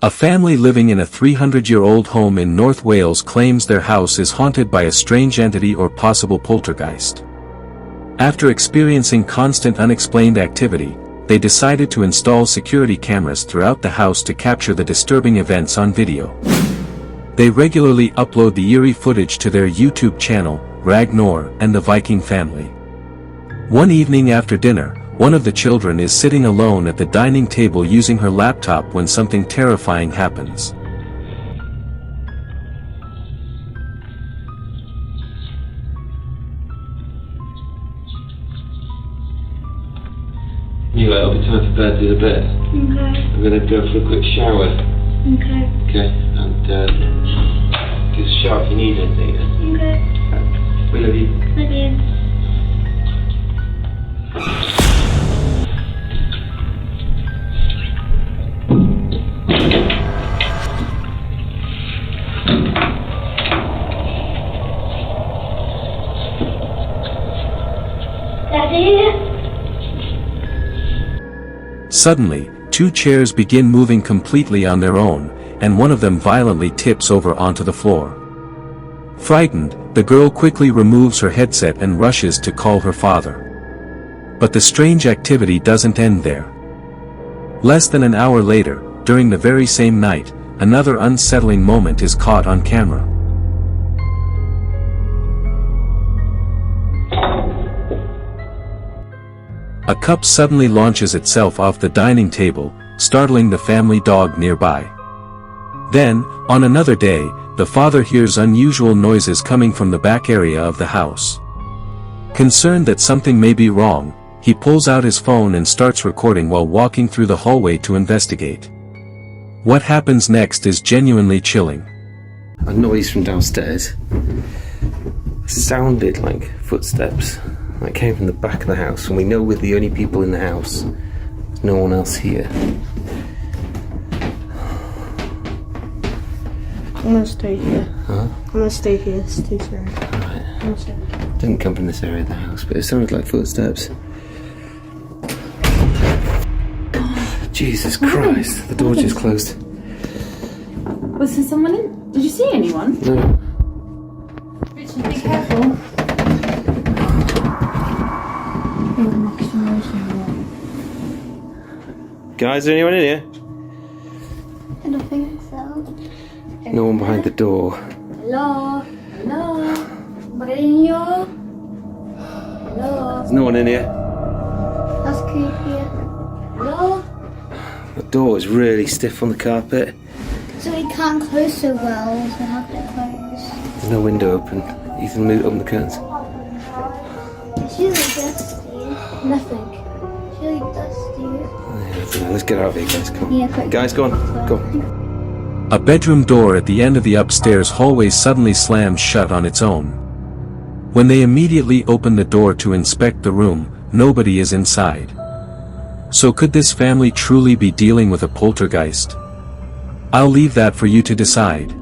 A family living in a 300-year-old home in North Wales claims their house is haunted by a strange entity or possible poltergeist. After experiencing constant unexplained activity, they decided to install security cameras throughout the house to capture the disturbing events on video. They regularly upload the eerie footage to their YouTube channel, Ragnar and the Viking Family. One evening after dinner, one of the children is sitting alone at the dining table using her laptop when something terrifying happens. Anyway, it'll be time for bed in a bit. Okay. I'm going to go for a quick shower. Okay. Okay, and give us a shout if you need anything. Okay. We love you. Love you. Daddy? Suddenly, two chairs begin moving completely on their own, and one of them violently tips over onto the floor. Frightened, the girl quickly removes her headset and rushes to call her father. But the strange activity doesn't end there. Less than an hour later, during the very same night, another unsettling moment is caught on camera. A cup suddenly launches itself off the dining table, startling the family dog nearby. Then, on another day, the father hears unusual noises coming from the back area of the house. Concerned that something may be wrong, he pulls out his phone and starts recording while walking through the hallway to investigate. What happens next is genuinely chilling. A noise from downstairs sounded like footsteps. It came from the back of the house, and we know we're the only people in the house. There's no one else here. I'm gonna stay here. Huh? I'm gonna stay here, it's too scary. Alright. I'm gonna stay here. Didn't come from this area of the house, but it sounded like footsteps. Jesus Christ, the door just closed. Was there someone in? Did you see anyone? No. Richard, be careful. Guys, is there anyone in here? I don't think so. No one behind the door. Hello? Hello? Mario? Hello? There's no one in here. That's creepy. Hello? The door is really stiff on the carpet. So we can't close so well, so we have to close. There's no window open. Ethan, move open the curtains. It's really dusty. Nothing. It's really dusty. Let's get out of here, guys. Come on. Yeah, quick. Guys, go on. Go on. A bedroom door at the end of the upstairs hallway suddenly slams shut on its own. When they immediately open the door to inspect the room, nobody is inside. So could this family truly be dealing with a poltergeist? I'll leave that for you to decide.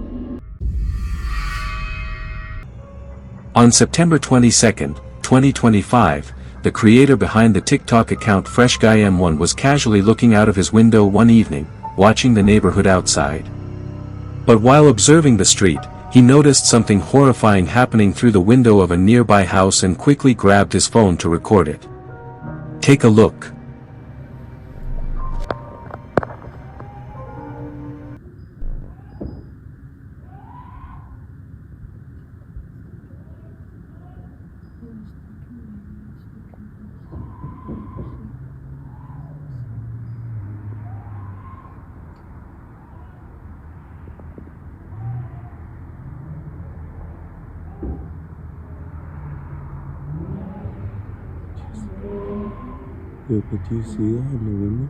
On September 22, 2025, the creator behind the TikTok account FreshGuyM1 was casually looking out of his window one evening, watching the neighborhood outside. But while observing the street, he noticed something horrifying happening through the window of a nearby house and quickly grabbed his phone to record it. Take a look. Yeah, but do you see that in the window?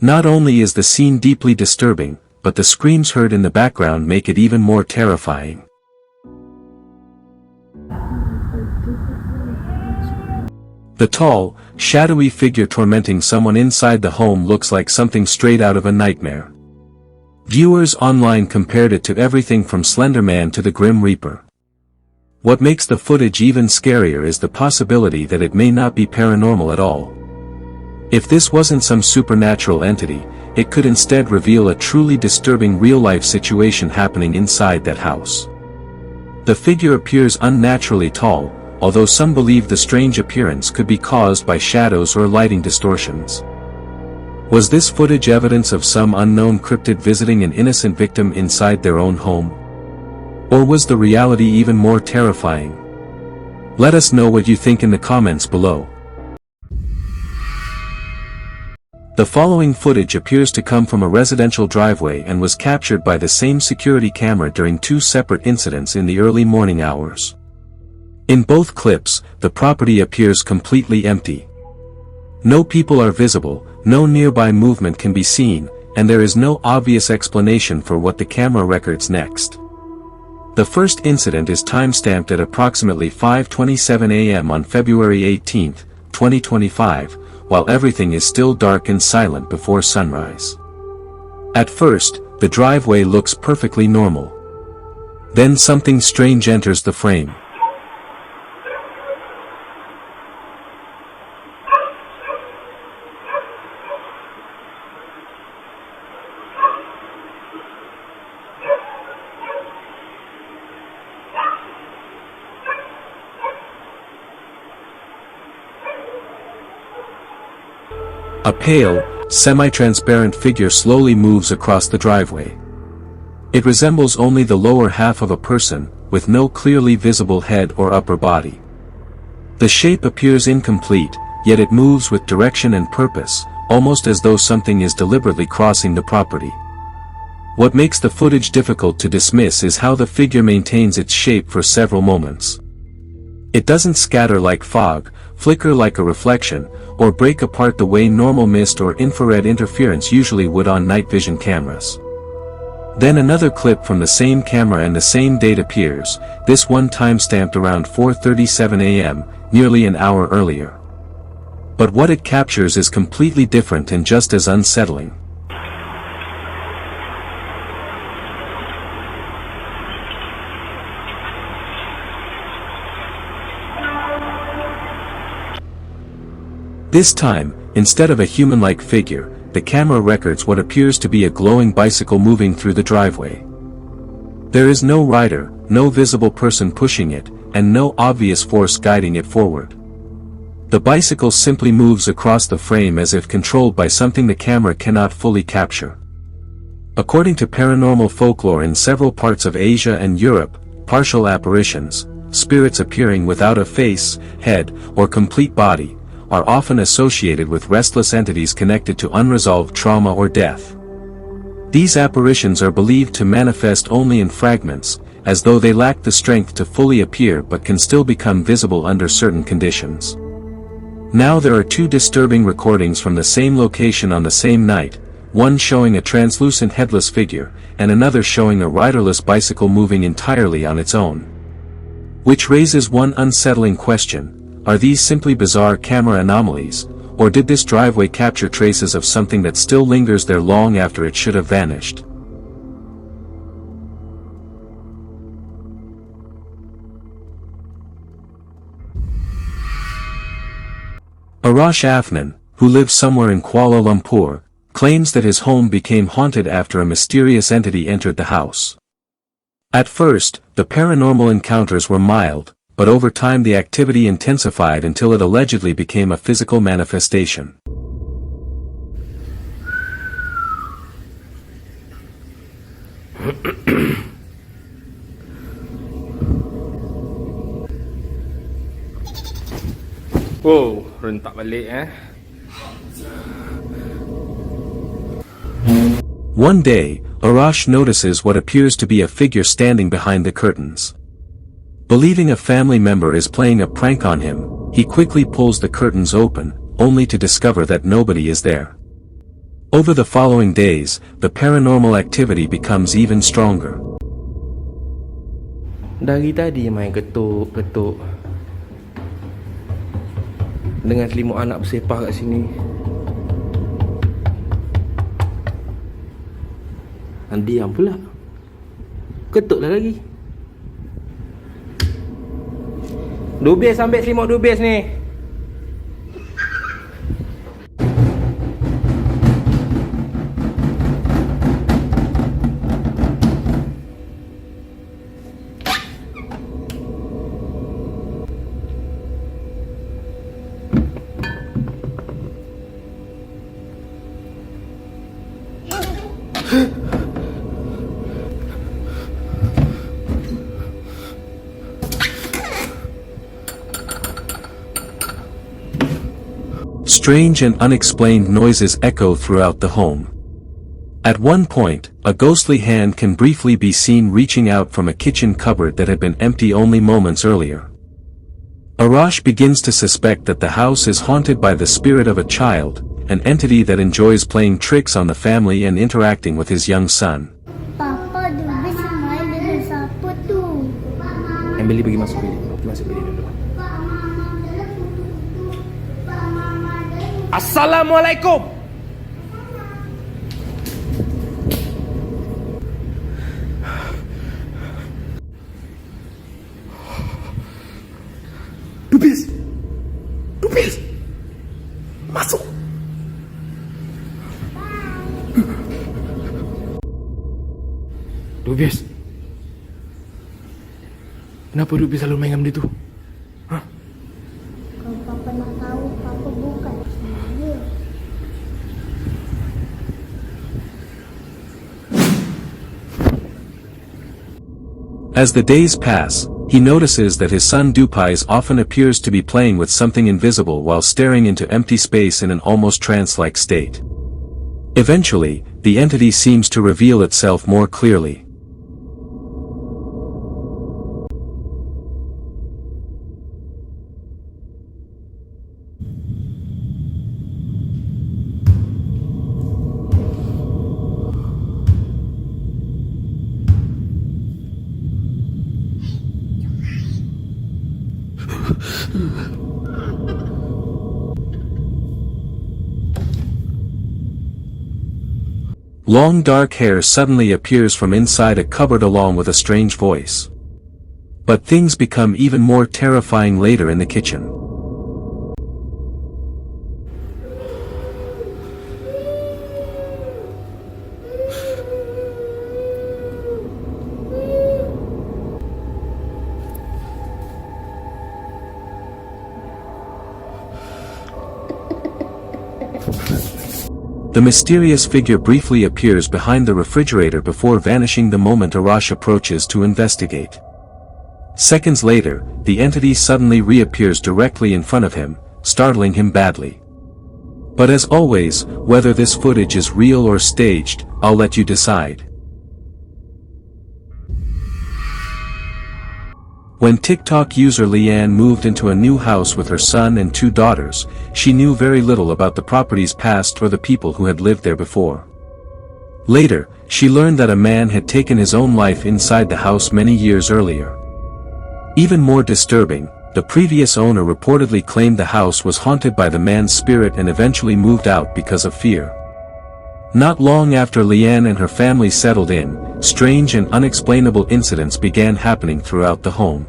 Not only is the scene deeply disturbing, but the screams heard in the background make it even more terrifying. The tall, shadowy figure tormenting someone inside the home looks like something straight out of a nightmare. Viewers online compared it to everything from Slender Man to the Grim Reaper. What makes the footage even scarier is the possibility that it may not be paranormal at all. If this wasn't some supernatural entity, it could instead reveal a truly disturbing real-life situation happening inside that house. The figure appears unnaturally tall, although some believe the strange appearance could be caused by shadows or lighting distortions. Was this footage evidence of some unknown cryptid visiting an innocent victim inside their own home? Or was the reality even more terrifying? Let us know what you think in the comments below. The following footage appears to come from a residential driveway and was captured by the same security camera during two separate incidents in the early morning hours. In both clips, the property appears completely empty. No people are visible, no nearby movement can be seen, and there is no obvious explanation for what the camera records next. The first incident is timestamped at approximately 5:27 a.m. on February 18, 2025, while everything is still dark and silent before sunrise. At first, the driveway looks perfectly normal. Then something strange enters the frame. A pale, semi-transparent figure slowly moves across the driveway. It resembles only the lower half of a person, with no clearly visible head or upper body. The shape appears incomplete, yet it moves with direction and purpose, almost as though something is deliberately crossing the property. What makes the footage difficult to dismiss is how the figure maintains its shape for several moments. It doesn't scatter like fog, flicker like a reflection, or break apart the way normal mist or infrared interference usually would on night vision cameras. Then another clip from the same camera and the same date appears, this one timestamped around 4:37 a.m., nearly an hour earlier. But what it captures is completely different and just as unsettling. This time, instead of a human-like figure, the camera records what appears to be a glowing bicycle moving through the driveway. There is no rider, no visible person pushing it, and no obvious force guiding it forward. The bicycle simply moves across the frame as if controlled by something the camera cannot fully capture. According to paranormal folklore in several parts of Asia and Europe, partial apparitions, spirits appearing without a face, head, or complete body, are often associated with restless entities connected to unresolved trauma or death. These apparitions are believed to manifest only in fragments, as though they lack the strength to fully appear but can still become visible under certain conditions. Now there are two disturbing recordings from the same location on the same night, one showing a translucent headless figure, and another showing a riderless bicycle moving entirely on its own. Which raises one unsettling question: are these simply bizarre camera anomalies, or did this driveway capture traces of something that still lingers there long after it should have vanished? Arash Afnan, who lives somewhere in Kuala Lumpur, claims that his home became haunted after a mysterious entity entered the house. At first, the paranormal encounters were mild, but over time the activity intensified until it allegedly became a physical manifestation. Wow, rentak balik One day, Arash notices what appears to be a figure standing behind the curtains. Believing a family member is playing a prank on him, he quickly pulls the curtains open, only to discover that nobody is there. Over the following days, the paranormal activity becomes even stronger. Dari tadi main ketuk-ketuk dengan selimut anak bersepah kat sini. Diam pula. Ketuklah lagi. Dubis ambil selimut dubis ni. Strange and unexplained noises echo throughout the home. At one point, a ghostly hand can briefly be seen reaching out from a kitchen cupboard that had been empty only moments earlier. Arash begins to suspect that the house is haunted by the spirit of a child, an entity that enjoys playing tricks on the family and interacting with his young son. Papa, dubis main dengan siapa tu? Emily pergi masuk bilik. Pergi masuk bilik dulu. Assalamualaikum. Dubis. Dubis. Masuk. Dubis. Kenapa Dubis selalu main dengan dia tu? Kalau Papa nak tahu, Papa bukan dia. As the days pass, he notices that his son Dupais often appears to be playing with something invisible while staring into empty space in an almost trance-like state. Eventually, the entity seems to reveal itself more clearly. Long dark hair suddenly appears from inside a cupboard along with a strange voice. But things become even more terrifying later in the kitchen. The mysterious figure briefly appears behind the refrigerator before vanishing the moment Arash approaches to investigate. Seconds later, the entity suddenly reappears directly in front of him, startling him badly. But as always, whether this footage is real or staged, I'll let you decide. When TikTok user Leanne moved into a new house with her son and 2 daughters, she knew very little about the property's past or the people who had lived there before. Later, she learned that a man had taken his own life inside the house many years earlier. Even more disturbing, the previous owner reportedly claimed the house was haunted by the man's spirit and eventually moved out because of fear. Not long after Leanne and her family settled in, strange and unexplainable incidents began happening throughout the home.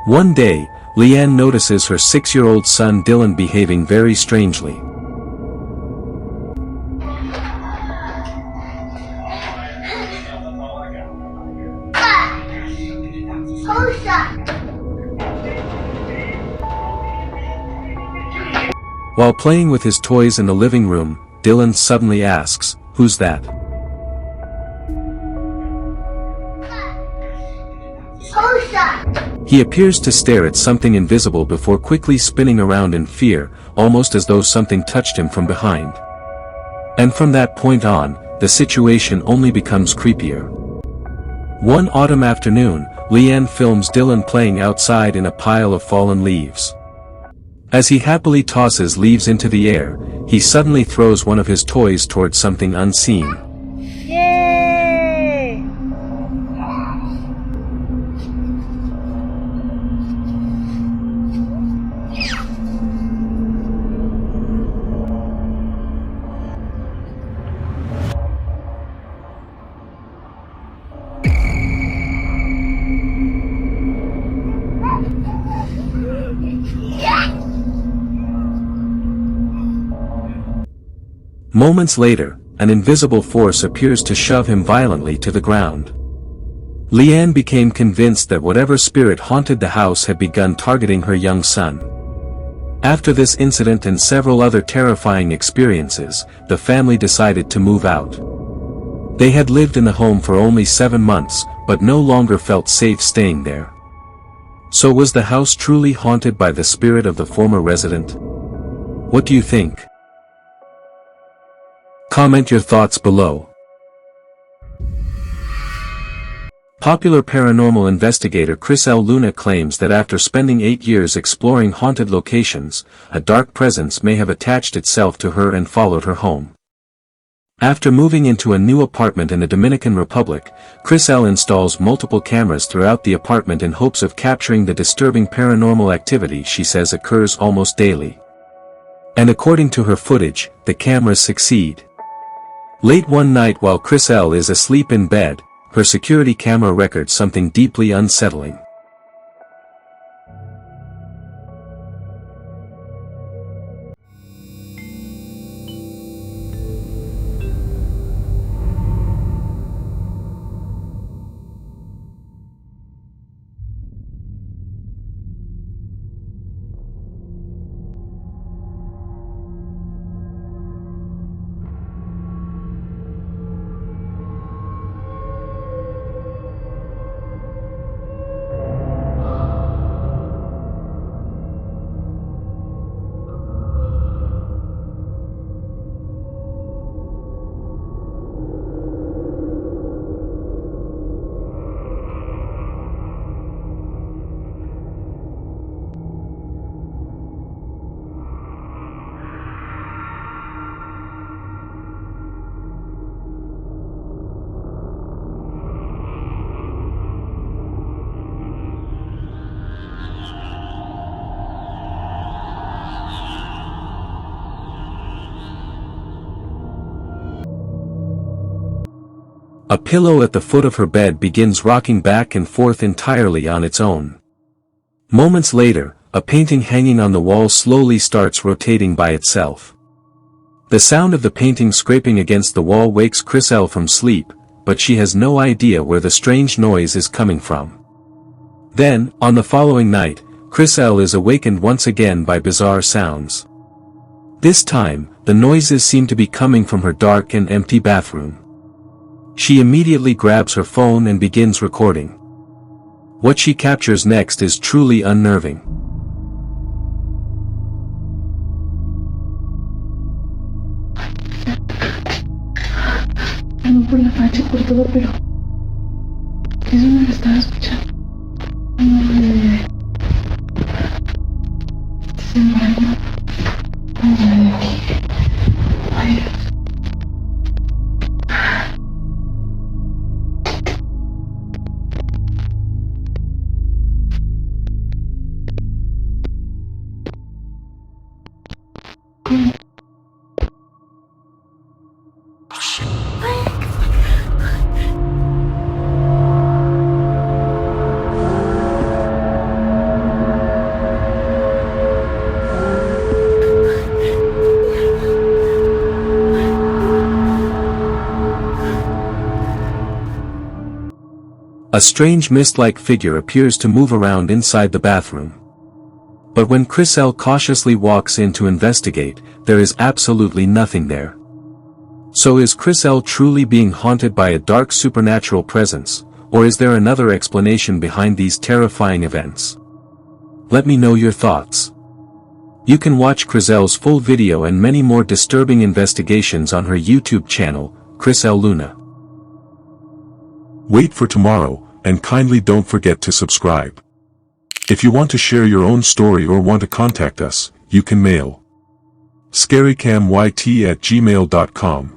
One day, Leanne notices her 6-year-old son Dylan behaving very strangely. While playing with his toys in the living room, Dylan suddenly asks, "Who's that?" He appears to stare at something invisible before quickly spinning around in fear, almost as though something touched him from behind. And from that point on, the situation only becomes creepier. One autumn afternoon, Leanne films Dylan playing outside in a pile of fallen leaves. As he happily tosses leaves into the air, he suddenly throws one of his toys towards something unseen. Yay! Moments later, an invisible force appears to shove him violently to the ground. Leanne became convinced that whatever spirit haunted the house had begun targeting her young son. After this incident and several other terrifying experiences, the family decided to move out. They had lived in the home for only 7 months, but no longer felt safe staying there. So was the house truly haunted by the spirit of the former resident? What do you think? Comment your thoughts below. Popular paranormal investigator Chris L. Luna claims that after spending 8 years exploring haunted locations, a dark presence may have attached itself to her and followed her home. After moving into a new apartment in the Dominican Republic, Chris L. installs multiple cameras throughout the apartment in hopes of capturing the disturbing paranormal activity she says occurs almost daily. And according to her footage, the cameras succeed. Late one night while Chris L. is asleep in bed, her security camera records something deeply unsettling. A pillow at the foot of her bed begins rocking back and forth entirely on its own. Moments later, a painting hanging on the wall slowly starts rotating by itself. The sound of the painting scraping against the wall wakes Chris L. from sleep, but she has no idea where the strange noise is coming from. Then, on the following night, Chris L. is awakened once again by bizarre sounds. This time, the noises seem to be coming from her dark and empty bathroom. She immediately grabs her phone and begins recording. What she captures next is truly unnerving. No por la facha, por todo, pero eso no lo estaba escuchando. Ay, se me dañó. Ay, de aquí. Ay, Dios. A strange mist-like figure appears to move around inside the bathroom. But when Chris L. cautiously walks in to investigate, there is absolutely nothing there. So is Chris L. truly being haunted by a dark supernatural presence, or is there another explanation behind these terrifying events? Let me know your thoughts. You can watch Chris L.'s full video and many more disturbing investigations on her YouTube channel, Chris L. Luna. Wait for tomorrow, and kindly don't forget to subscribe. If you want to share your own story or want to contact us, you can mail scarycamyt@gmail.com.